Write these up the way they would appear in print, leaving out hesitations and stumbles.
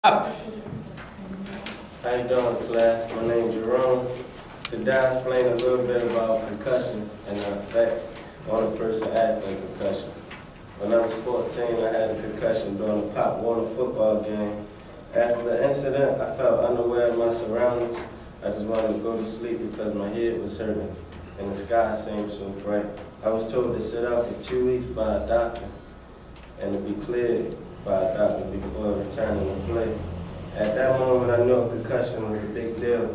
How you doing, class? My name's Jerome. Today I explain a little bit about concussions and the effects on a person after a concussion. When I was 14, I had a concussion during a Pop Warner football game. After the incident, I felt unaware of my surroundings. I just wanted to go to sleep because my head was hurting and the sky seemed so bright. I was told to sit out for 2 weeks by a doctor and to be cleared by a doctor before returning to play. At that moment, I knew a concussion was a big deal.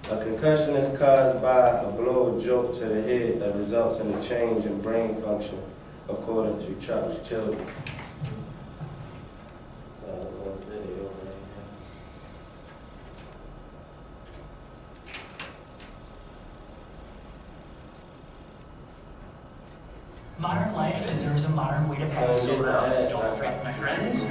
A concussion is caused by a blow or jolt to the head that results in a change in brain function, according to Charles Children. Modern life deserves a modern way to pass. So don't fret, my friends. You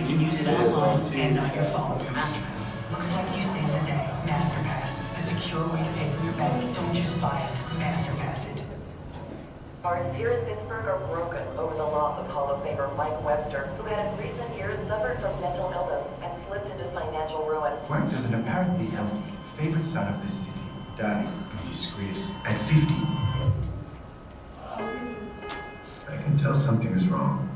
can use it online and on your phone. Your MasterPass. Looks like you saved the day. MasterPass. A secure way to pay for your bank. Don't just buy it. MasterPass it. Hearts here in Pittsburgh are broken over the loss of Hall of Famer Mike Webster, who had in recent years suffered from mental illness and slipped into financial ruin. Why does an apparently healthy, favorite son of this city die in disgrace at 50? I can tell something is wrong.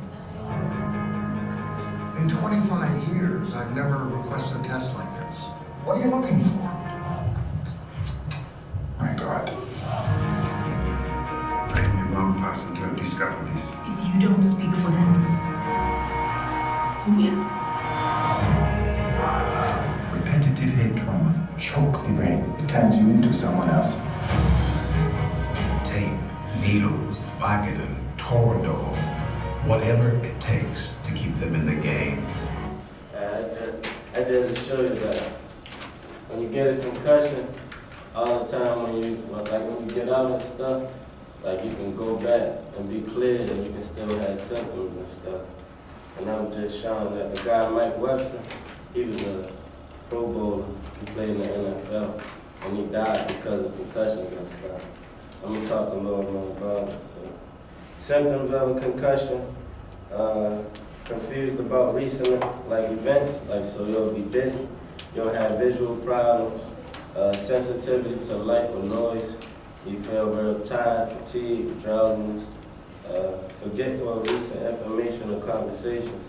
In 25 years, I've never requested a test like this. What are you looking for? My God. I am the wrong person to have discovered this. If you don't speak for them, who will? Repetitive head trauma chokes the brain. It turns you into someone else. Tape, needles, Vicodin, Toradol, whatever it takes to keep them in the game. I just to show you that when you get a concussion, all the time when you get out and stuff, like you can go back and be cleared and you can still have symptoms and stuff. And I'm just showing that the guy Mike Webster, he was a Pro Bowler. He played in the NFL and he died because of concussions and stuff. I'm gonna talk a little more about it. Symptoms of a concussion, confused about recent events, so you'll be dizzy, you'll have visual problems, sensitivity to light or noise, you feel real tired, fatigued, drowsiness, forgetful of recent information or conversations.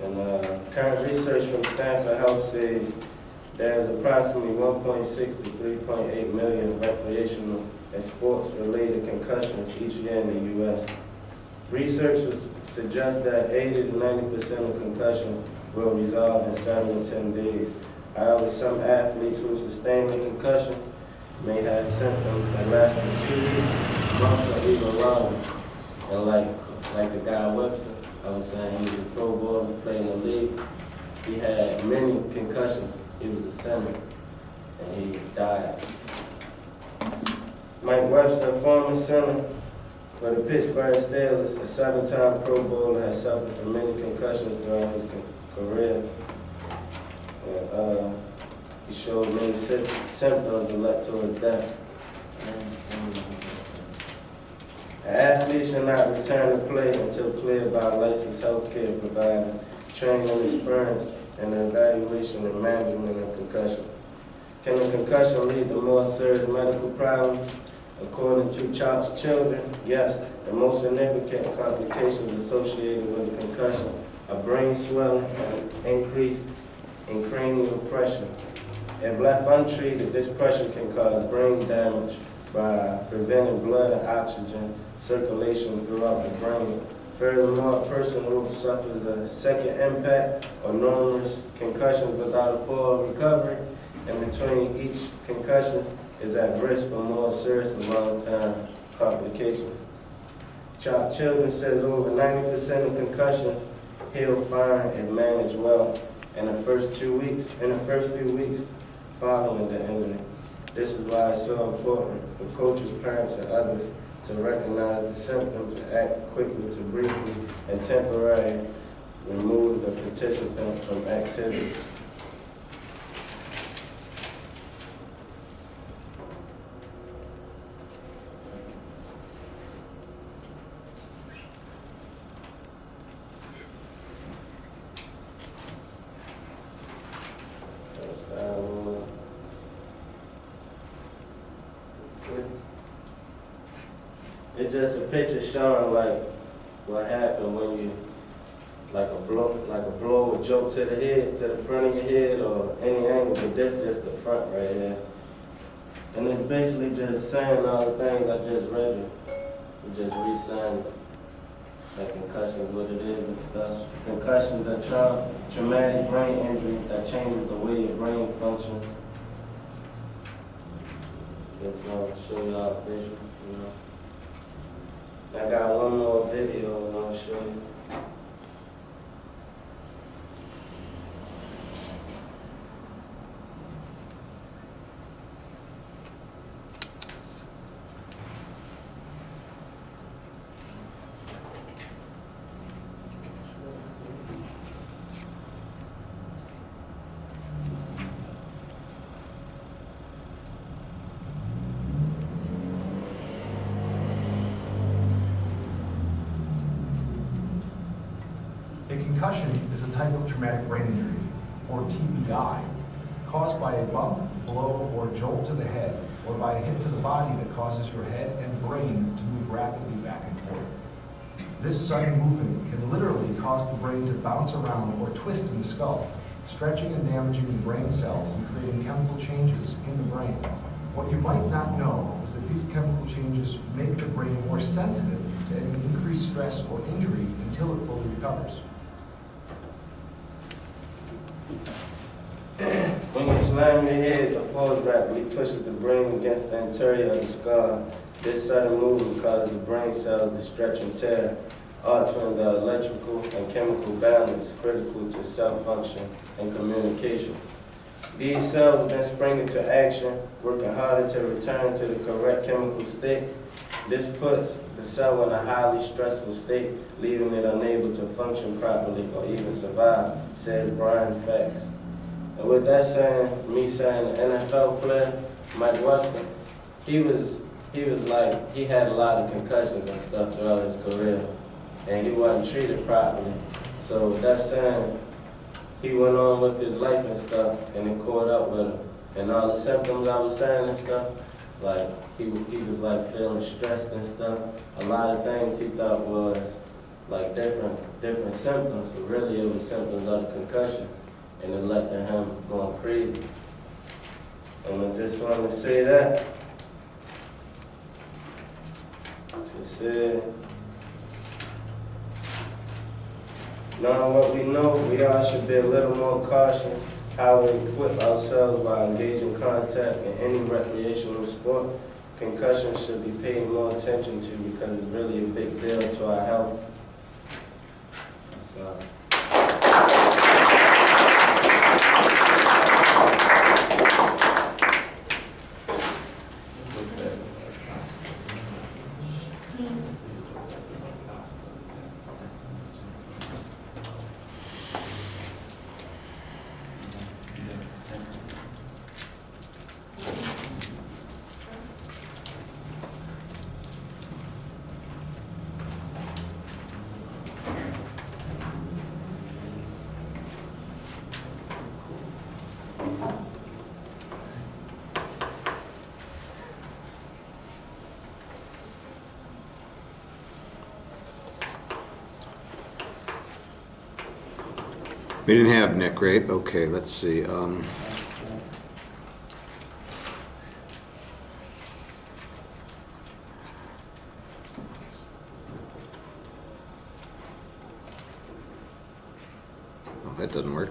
And current research from Stanford Health says there's approximately 1.6 to 3.8 million recreational and sports-related concussions each year in the U.S. Researchers suggest that 80 to 90% of concussions will resolve in 7 to 10 days. However, some athletes who sustain a concussion may have symptoms that last for 2 weeks, months, or even longer. And like the guy Webster, I was saying, he was a Pro Bowler, played in the league. He had many concussions. He was a center, and he died. Mike Webster, former center for the Pittsburgh Steelers, a 7-time Pro Bowler, has suffered from many concussions throughout his career. And, he showed many symptoms that led to his death. An athlete should not return to play until cleared by a licensed healthcare provider, training experience, and evaluation and management of concussion. Can a concussion lead to more serious medical problems? According to Charles Children, yes. The most significant complications associated with a concussion are brain swelling and increase in cranial pressure. If left untreated, this pressure can cause brain damage by preventing blood and oxygen circulation throughout the brain. Furthermore, a person who suffers a second impact or numerous concussions without a full recovery in between each concussion is at risk for more serious and long-term complications. Children says over 90% of concussions heal fine and manage well in the first few weeks following the injury. This is why it's so important for coaches, parents, and others to recognize the symptoms and act quickly to briefly and temporarily remove the participant from activities. It's just a picture showing like what happened when you like a blow or joke to the head, to the front of your head or any angle, but this is just the front right here. And it's basically just saying all the things I just read you. We just re-signed it. Like concussions, what it is and stuff. Concussions are traumatic brain injury that changes the way your brain functions. Just want to show you all visual, you know. I got one more video I want to show you. A concussion is a type of traumatic brain injury, or TBI, caused by a bump, blow, or jolt to the head, or by a hit to the body that causes your head and brain to move rapidly back and forth. This sudden movement can literally cause the brain to bounce around or twist in the skull, stretching and damaging the brain cells and creating chemical changes in the brain. What you might not know is that these chemical changes make the brain more sensitive to any increased stress or injury until it fully recovers. When you slam your head, the force rapidly pushes the brain against the interior of the skull. This sudden movement causes the brain cells to stretch and tear, altering the electrical and chemical balance critical to cell function and communication. These cells then spring into action, working harder to return to the correct chemical state. This puts the cell in a highly stressful state, leaving it unable to function properly or even survive, says Brian Fax. And with that saying, me saying the NFL player, Mike Webster, he had a lot of concussions and stuff throughout his career, and he wasn't treated properly. So with that saying, he went on with his life and stuff, and it caught up with him. And all the symptoms I was saying and stuff, like he was like feeling stressed and stuff. A lot of things he thought was like different symptoms, but really it was symptoms of the concussion. And it led to him going crazy. And I just wanted to say that. Just said, knowing what we know, we all should be a little more cautious how we equip ourselves while engaging contact in any recreational sport. Concussions should be paid more attention to because it's really a big deal to our health. So. We didn't have Nick, right? Okay, let's see. That doesn't work.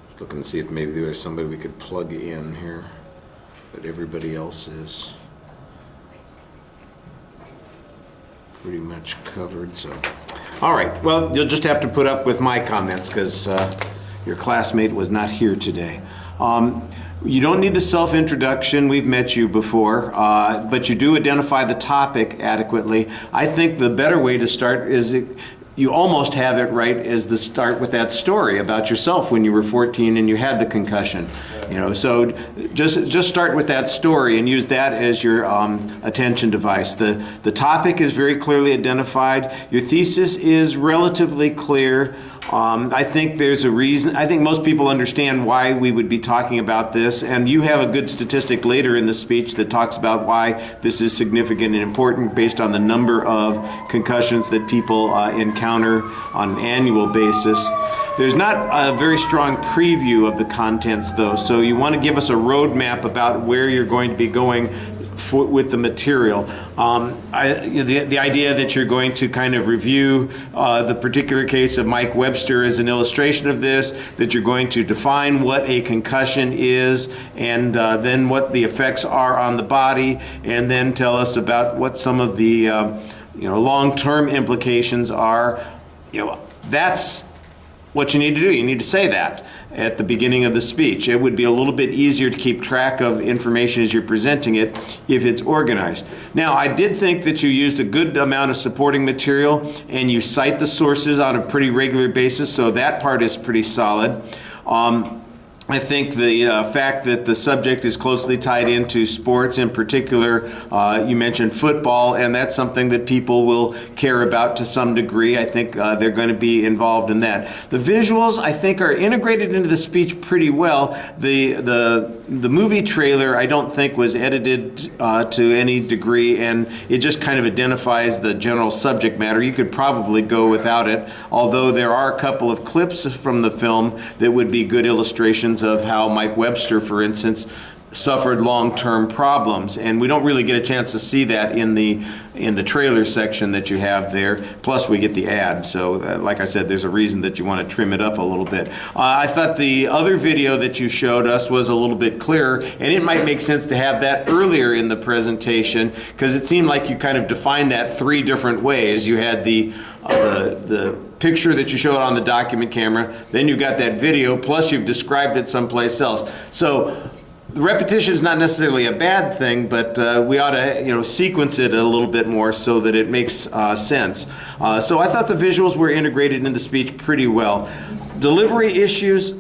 Just looking to see if maybe there's somebody we could plug in here, but everybody else is pretty much covered, so. All right, well, you'll just have to put up with my comments because your classmate was not here today. You don't need the self-introduction. We've met you before, but you do identify the topic adequately. I think the better way to start is you almost have it right as the start with that story about yourself when you were 14 and you had the concussion. You know, so just start with that story and use that as your attention device. The topic is very clearly identified. Your thesis is relatively clear. I think there's a reason. I think most people understand why we would be talking about this, and you have a good statistic later in the speech that talks about why this is significant and important based on the number of concussions that people encounter on an annual basis. There's not a very strong preview of the contents, though, so you want to give us a roadmap about where you're going to be going with the material. The idea that you're going to kind of review the particular case of Mike Webster as an illustration of this, that you're going to define what a concussion is, and then what the effects are on the body, and then tell us about what some of the long-term implications are. That's what you need to do. You need to say that at the beginning of the speech. It would be a little bit easier to keep track of information as you're presenting it if it's organized. Now, I did think that you used a good amount of supporting material, and you cite the sources on a pretty regular basis, so that part is pretty solid. I think the fact that the subject is closely tied into sports, in particular, you mentioned football, and that's something that people will care about to some degree. I think they're going to be involved in that. The visuals, I think, are integrated into the speech pretty well. The movie trailer, I don't think, was edited to any degree, and it just kind of identifies the general subject matter. You could probably go without it, although there are a couple of clips from the film that would be good illustrations of how Mike Webster, for instance, suffered long-term problems, and we don't really get a chance to see that in the trailer section that you have there. Plus, we get the ad, so like I said, there's a reason that you want to trim it up a little bit. I thought the other video that you showed us was a little bit clearer, and it might make sense to have that earlier in the presentation, because it seemed like you kind of defined that three different ways. You had the picture that you showed on the document camera, then you got that video, plus you've described it someplace else. So the repetition is not necessarily a bad thing, but we ought to sequence it a little bit more so that it makes sense. So I thought the visuals were integrated in the speech pretty well. Delivery issues,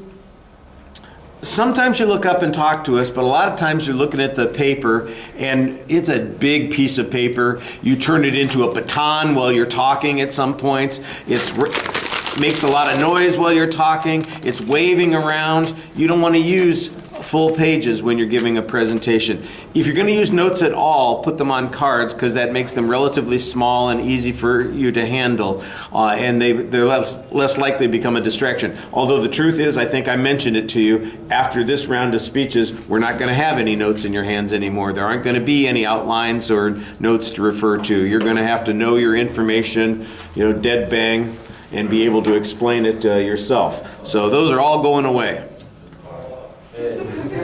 sometimes you look up and talk to us, but a lot of times you're looking at the paper and it's a big piece of paper. You turn it into a baton while you're talking at some points. It makes a lot of noise while you're talking. It's waving around. You don't want to use full pages when you're giving a presentation. If you're going to use notes at all, put them on cards, because that makes them relatively small and easy for you to handle, and they're less likely to become a distraction. Although the truth is, I think I mentioned it to you, after this round of speeches, we're not going to have any notes in your hands anymore. There aren't going to be any outlines or notes to refer to. You're going to have to know your information, dead bang, and be able to explain it yourself. So those are all going away.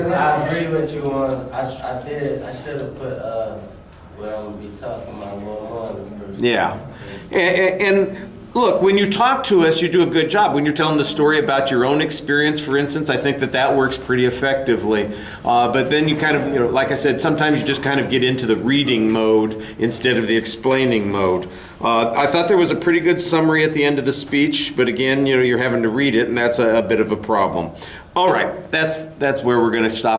I agree with you on. I should have put what I'm gonna be talking about more first. Yeah, and look, when you talk to us, you do a good job. When you're telling the story about your own experience, for instance, I think that works pretty effectively. But then you kind of, like I said, sometimes you just kind of get into the reading mode instead of the explaining mode. I thought there was a pretty good summary at the end of the speech, but again, you're having to read it, and that's a bit of a problem. All right, that's where we're going to stop.